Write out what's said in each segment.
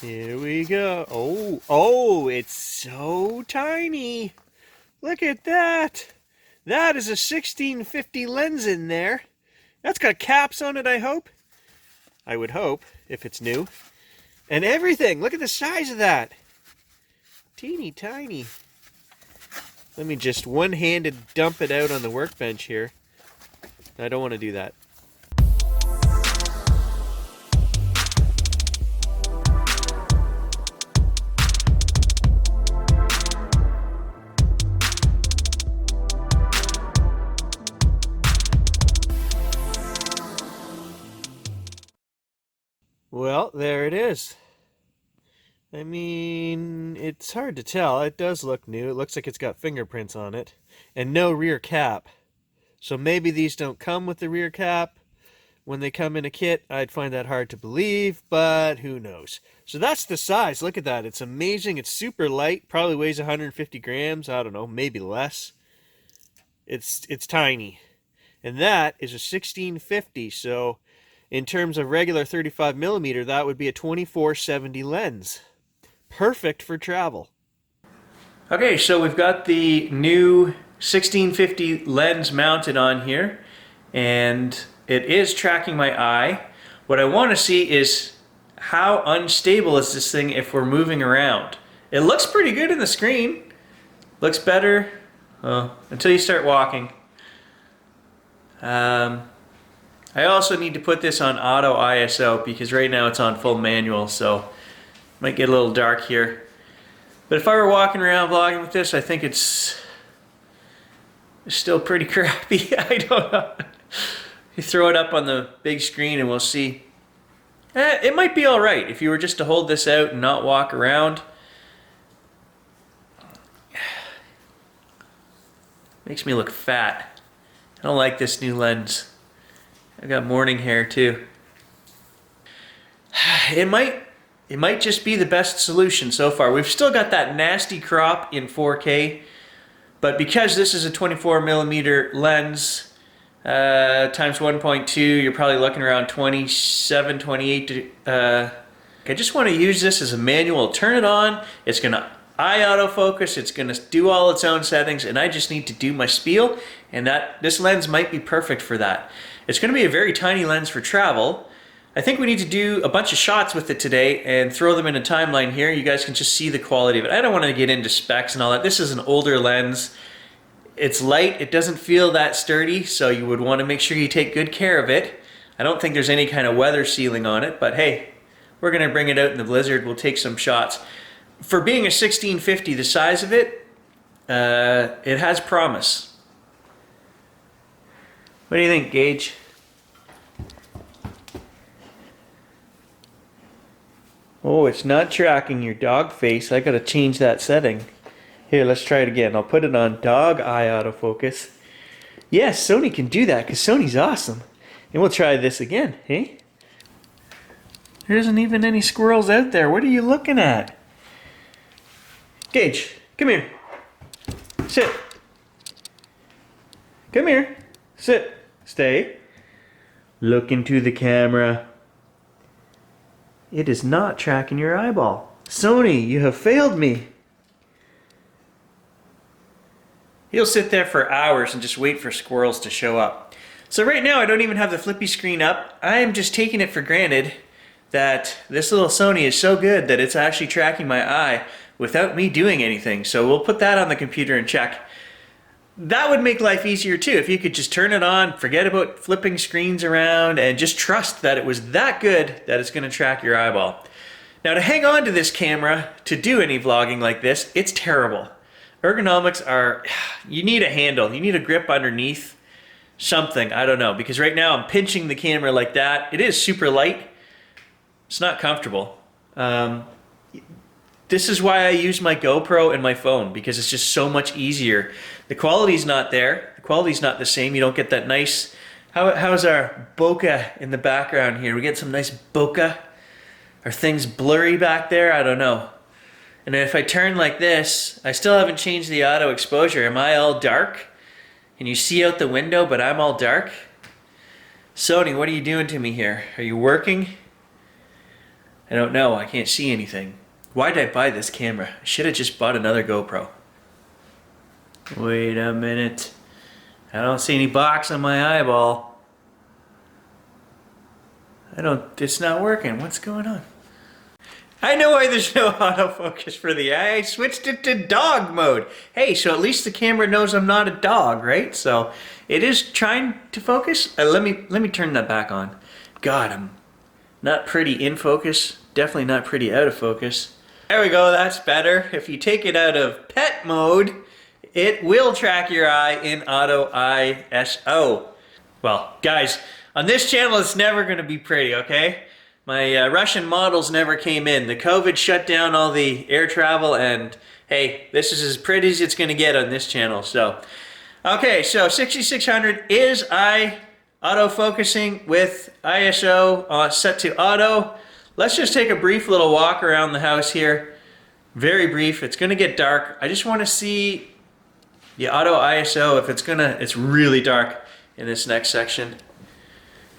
Here we go. Oh, it's so tiny. Look at that. That is a 1650 lens in there. That's got caps on it, I hope. I would hope, if it's new. And everything. Look at the size of that. Teeny tiny. Let me just one-handed dump it out on the workbench here. I don't want to do that. Well, there it is. I mean, it's hard to tell. It does look new. It looks like it's got fingerprints on it. And no rear cap. So maybe these don't come with the rear cap. When they come in a kit, I'd find that hard to believe, but who knows. So that's the size. Look at that. It's amazing. It's super light. Probably weighs 150 grams. I don't know, maybe less. It's tiny. And that is a 1650. So in terms of regular 35mm, that would be a 2470 lens. Perfect for travel. Okay, so we've got the new 1650 lens mounted on here, and it is tracking my eye. What I want to see is how unstable is this thing if we're moving around. It looks pretty good in the screen. Looks better until you start walking. I also need to put this on auto ISO because right now it's on full manual, so it might get a little dark here. But if I were walking around vlogging with this, I think it's still pretty crappy. I don't know. You throw it up on the big screen and we'll see. It might be alright if you were just to hold this out and not walk around. Makes me look fat. I don't like this new lens. I got morning hair too. It might just be the best solution so far. We've still got that nasty crop in 4K, but because this is a 24mm lens times 1.2, you're probably looking around 27, 28. I just want to use this as a manual. Turn it on. It's going to eye autofocus. It's going to do all its own settings, and I just need to do my spiel, and this lens might be perfect for that. It's going to be a very tiny lens for travel. I think we need to do a bunch of shots with it today and throw them in a timeline here. You guys can just see the quality of it. I don't want to get into specs and all that. This is an older lens. It's light. It doesn't feel that sturdy, so you would want to make sure you take good care of it. I don't think there's any kind of weather sealing on it, but hey, we're going to bring it out in the blizzard. We'll take some shots. For being a 1650, the size of it, it has promise. What do you think, Gage? Oh, it's not tracking your dog face. I gotta change that setting. Here, let's try it again. I'll put it on dog eye autofocus. Yes, Sony can do that because Sony's awesome. And we'll try this again, hey? There isn't even any squirrels out there. What are you looking at? Gage, come here. Sit. Come here. Sit. Stay. Look into the camera. It is not tracking your eyeball. Sony, you have failed me. He'll sit there for hours and just wait for squirrels to show up. So right now I don't even have the flippy screen up. I am just taking it for granted that this little Sony is so good that it's actually tracking my eye without me doing anything. So we'll put that on the computer and check. That would make life easier too, if you could just turn it on, forget about flipping screens around, and just trust that it was that good that it's going to track your eyeball. Now to hang on to this camera to do any vlogging like this, it's terrible. Ergonomics are, you need a handle, you need a grip underneath, something, I don't know, because right now I'm pinching the camera like that. It is super light. It's not comfortable. This is why I use my GoPro and my phone, because it's just so much easier. The quality's not there. The quality's not the same. You don't get that nice... How's our bokeh in the background here? We get some nice bokeh? Are things blurry back there? I don't know. And then if I turn like this, I still haven't changed the auto exposure. Am I all dark? Can you see out the window, but I'm all dark? Sony, what are you doing to me here? Are you working? I don't know, I can't see anything. Why did I buy this camera? I should have just bought another GoPro. Wait a minute. I don't see any box on my eyeball. It's not working. What's going on? I know why there's no autofocus for the eye. I switched it to dog mode. Hey, so at least the camera knows I'm not a dog, right? So it is trying to focus. Let me turn that back on. God, I'm not pretty in focus. Definitely not pretty out of focus. There we go, that's better. If you take it out of pet mode, it will track your eye in auto ISO. Well, guys, on this channel it's never going to be pretty, okay? My Russian models never came in. The COVID shut down all the air travel, and hey, this is as pretty as it's going to get on this channel. So, okay, so 6600 is auto-focusing with ISO set to auto. Let's just take a brief little walk around the house here. Very brief. It's going to get dark. I just want to see the auto ISO if it's really dark in this next section.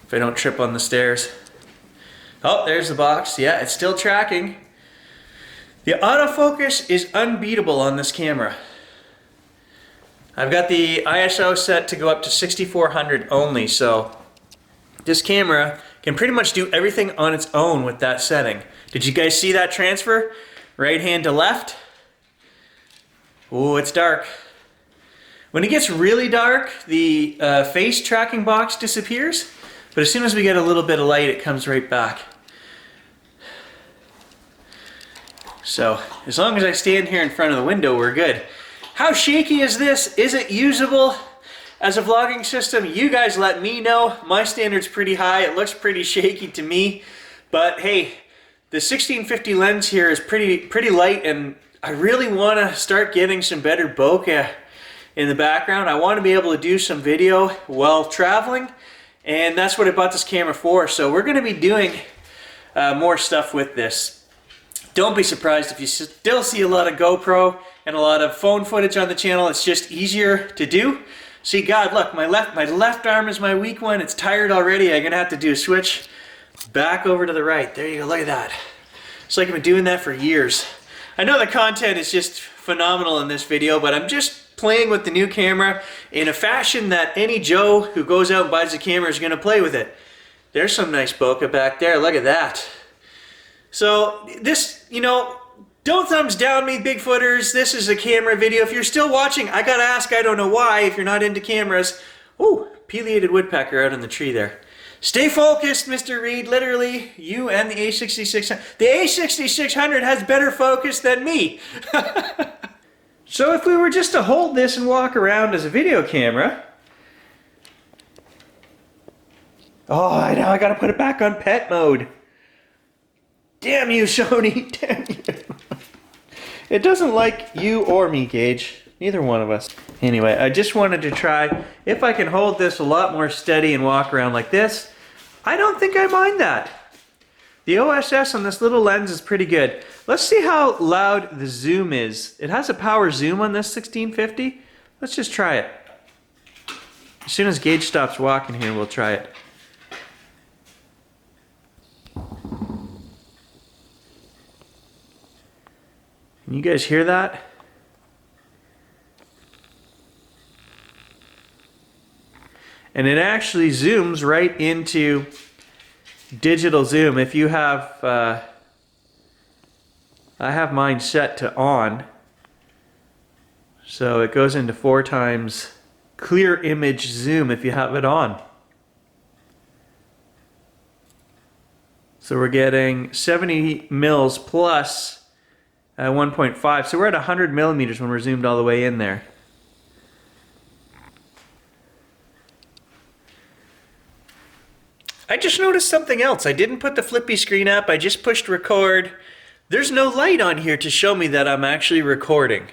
If I don't trip on the stairs. Oh, there's the box. Yeah, it's still tracking. The autofocus is unbeatable on this camera. I've got the ISO set to go up to 6400 only, so this camera can pretty much do everything on its own with that setting. Did you guys see that transfer? Right hand to left. Oh, it's dark. When it gets really dark, the face tracking box disappears. But as soon as we get a little bit of light, it comes right back. So, as long as I stand here in front of the window, we're good. How shaky is this? Is it usable as a vlogging system? You guys let me know. My standard's pretty high. It looks pretty shaky to me. But hey, the 1650 lens here is pretty light, and I really want to start getting some better bokeh in the background. I want to be able to do some video while traveling. And that's what I bought this camera for. So we're going to be doing more stuff with this. Don't be surprised if you still see a lot of GoPro and a lot of phone footage on the channel. It's just easier to do. See, God, look, my left arm is my weak one. It's tired already. I'm going to have to do a switch back over to the right. There you go. Look at that. It's like I've been doing that for years. I know the content is just phenomenal in this video, but I'm just playing with the new camera in a fashion that any Joe who goes out and buys a camera is going to play with it. There's some nice bokeh back there. Look at that. So this, you know, don't thumbs down me, Bigfooters. This is a camera video. If you're still watching, I gotta ask, I don't know why, if you're not into cameras. Ooh, pileated woodpecker out in the tree there. Stay focused, Mr. Reed. Literally, you and the A6600. The A6600 has better focus than me. So if we were just to hold this and walk around as a video camera. Oh, I know, I gotta put it back on pet mode. Damn you, Sony, damn you. It doesn't like you or me, Gage. Neither one of us. Anyway, I just wanted to try if I can hold this a lot more steady and walk around like this. I don't think I mind that. The OSS on this little lens is pretty good. Let's see how loud the zoom is. It has a power zoom on this 1650. Let's just try it. As soon as Gage stops walking here, we'll try it. Can you guys hear that? And it actually zooms right into digital zoom. If you have, I have mine set to on. So it goes into 4 times clear image zoom if you have it on. So we're getting 70 mils plus 1.5. So we're at 100 millimeters when we're zoomed all the way in there. I just noticed something else. I didn't put the flippy screen up. I just pushed record. There's no light on here to show me that I'm actually recording.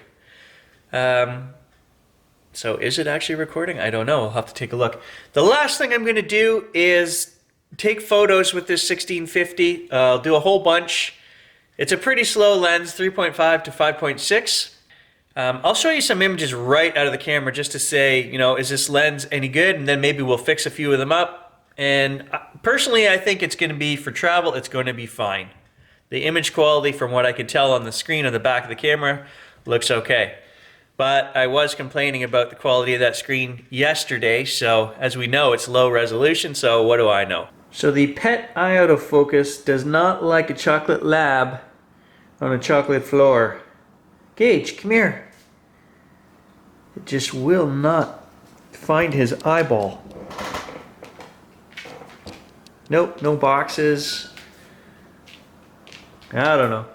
So is it actually recording? I don't know. I'll have to take a look. The last thing I'm going to do is take photos with this 1650. I'll do a whole bunch. It's a pretty slow lens, 3.5 to 5.6. I'll show you some images right out of the camera just to say, you know, is this lens any good? And then maybe we'll fix a few of them up. And personally, I think it's going to be, for travel, it's going to be fine. The image quality, from what I could tell on the screen on the back of the camera, looks okay. But I was complaining about the quality of that screen yesterday, so as we know, it's low resolution, so what do I know? So the pet eye autofocus does not like a chocolate lab on a chocolate floor. Gage, come here. It just will not find his eyeball. Nope, no boxes. I don't know.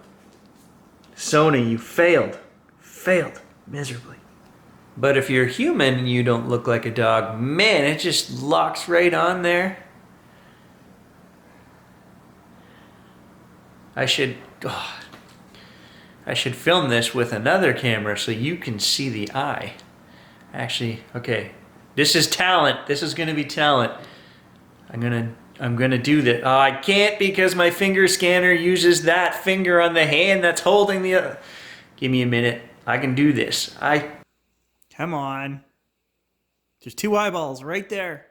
Sony, you failed. Failed miserably. But if you're human and you don't look like a dog, man, it just locks right on there. I should film this with another camera so you can see the eye. Actually, okay. This is talent. This is gonna be talent. I'm gonna do that. Oh, I can't because my finger scanner uses that finger on the hand that's holding the... Give me a minute. I can do this. Come on. There's two eyeballs right there.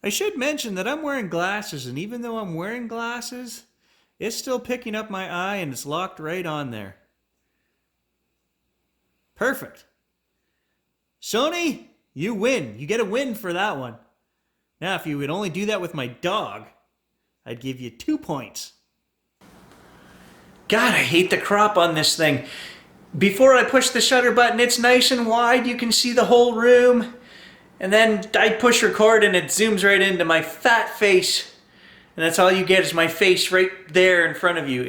I should mention that I'm wearing glasses, and even though I'm wearing glasses, it's still picking up my eye and it's locked right on there. Perfect. Sony, you win. You get a win for that one. Now, if you would only do that with my dog, I'd give you 2 points. God, I hate the crop on this thing. Before I push the shutter button, it's nice and wide. You can see the whole room. And then I push record and it zooms right into my fat face. And that's all you get is my face right there in front of you.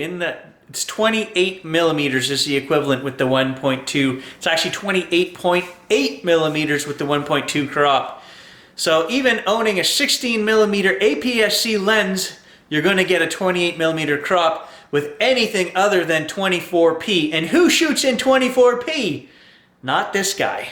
It's 28 millimeters is the equivalent with the 1.2. It's actually 28.8 millimeters with the 1.2 crop. So even owning a 16 millimeter APS-C lens, you're going to get a 28 millimeter crop with anything other than 24p. And who shoots in 24p? Not this guy.